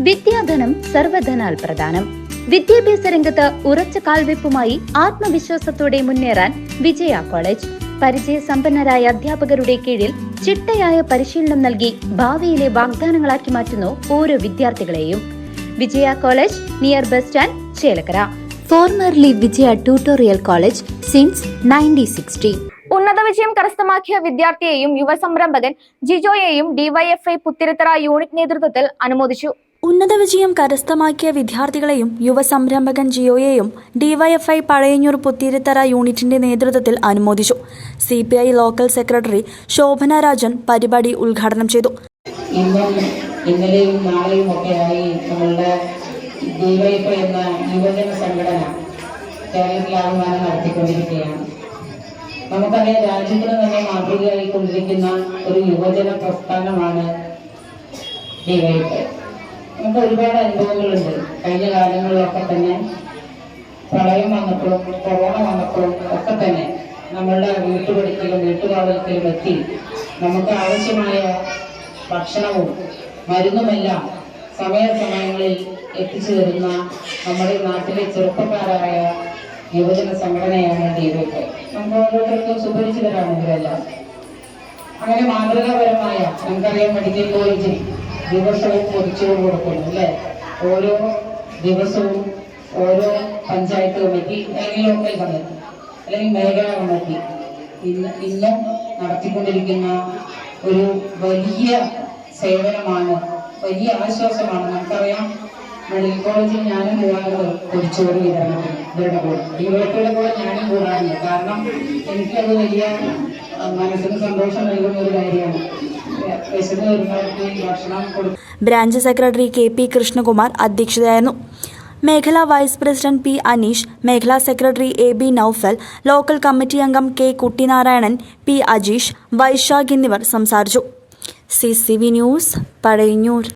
വിദ്യാധനം സർവധനാൽ പ്രധാനം. വിദ്യാഭ്യാസ രംഗത്ത് ഉറച്ച കാൽവെപ്പുമായി ആത്മവിശ്വാസത്തോടെ മുന്നേറാൻ വിജയ കോളേജ്. പരിചയസമ്പന്നരായ അധ്യാപകരുടെ കീഴിൽ ചിട്ടയായ പരിശീലനം നൽകി ഭാവിയിലെ വാഗ്ദാനങ്ങളാക്കി മാറ്റുന്നു ഓരോ വിദ്യാർത്ഥികളെയും. Vijaya college, near bus stand, Chelakkara. Formerly Vijaya tutorial college since 1960. ഉന്നത വിജയം കരസ്ഥമാക്കിയ വിദ്യാർത്ഥിയെയും യുവസംരംഭകൻ ജിജോയെയും ഡിവൈഎഫ്ഐ പുത്തിരിത്തറ യൂണിറ്റ് നേതൃത്വത്തിൽ അനുമോദിച്ചു. ഉന്നത വിജയം കരസ്ഥമാക്കിയ വിദ്യാർത്ഥികളെയും യുവസംരംഭകൻ ജിയോയെയും ഡിവൈഎഫ്ഐ പഴയന്നൂർ പുത്തിരിത്തറ യൂണിറ്റിന്റെ നേതൃത്വത്തിൽ അനുമോദിച്ചു. CPI local secretary Shobhana Rajan പരിപാടി ഉദ്ഘാടനം ചെയ്തു. ഇന്നലെയും നാളെയും ഒക്കെയായി നമ്മളുടെ ഡിവൈഎഫ്ഐ എന്ന യുവജന സംഘടന കേരളത്തിലാകമാനം നടത്തിക്കൊണ്ടിരിക്കുകയാണ്. നമുക്കറിയാം, രാജ്യത്തിന് തന്നെ മാതൃകയായിക്കൊണ്ടിരിക്കുന്ന ഒരു യുവജന പ്രസ്ഥാനമാണ് ഡിവൈഎഫ്ഐ. നമുക്ക് ഒരുപാട് അനുഭവങ്ങളുണ്ട്. കഴിഞ്ഞ കാലങ്ങളിലൊക്കെ തന്നെ പ്രളയം വന്നപ്പോഴും കൊറോണ വന്നപ്പോഴും ഒക്കെ തന്നെ നമ്മളുടെ വീട്ടുപടിക്കലും വീട്ടുകാവലത്തിലും എത്തി നമുക്ക് ആവശ്യമായ ഭക്ഷണവും മരുന്നുമെല്ലാം സമയാസമയങ്ങളിൽ എത്തിച്ചു തരുന്ന നമ്മുടെ നാട്ടിലെ ചെറുപ്പക്കാരായ യുവജന സംഘടനയാണ് ഡിവൈഎഫ്ഐ. നമുക്ക് ഓരോരുത്തർക്കും സുപരിചിതരാണ് ഇവരെല്ലാം. അങ്ങനെ മാതൃകാപരമായ, നമുക്കറിയാം, മെഡിക്കൽ കോളേജിൽ ദിവസവും പൊതിച്ചുകൊണ്ട് കൊടുക്കുന്നു അല്ലേ? ഓരോ ദിവസവും ഓരോ പഞ്ചായത്ത് കമ്മിറ്റി അല്ലെങ്കിൽ ലോക്കൽ കമ്മിറ്റി അല്ലെങ്കിൽ മേഖലാ കമ്മിറ്റി ഇന്നും നടത്തിക്കൊണ്ടിരിക്കുന്ന ഒരു വലിയ സേവനമാണ്, വലിയ ആശ്വാസമാണ്. നമുക്കറിയാം, മെഡിക്കൽ കോളേജിൽ ഞാനും കൂടാറുണ്ട് പൊതിച്ചോറ് വിതരണത്തിന്. ഇവരുടെ കൂടെ, ഡിവൈഎഫ്ഐയുടെ കൂടെ ഞാനും കൂടാറുണ്ട്. കാരണം എനിക്കത് വലിയ മനസ്സിന് സന്തോഷം നൽകുന്ന ഒരു കാര്യമാണ്. ബ്രാഞ്ച് സെക്രട്ടറി KP കൃഷ്ണകുമാർ അധ്യക്ഷതയായിരുന്നു. മേഖലാ വൈസ് പ്രസിഡന്റ് P അനീഷ്, മേഖലാ secretary AB Noufal, local committee അംഗം K കുട്ടിനാരായണൻ, P അജീഷ്, വൈശാഖ് എന്നിവർ സംസാരിച്ചു. CCV news, Pazhayannur.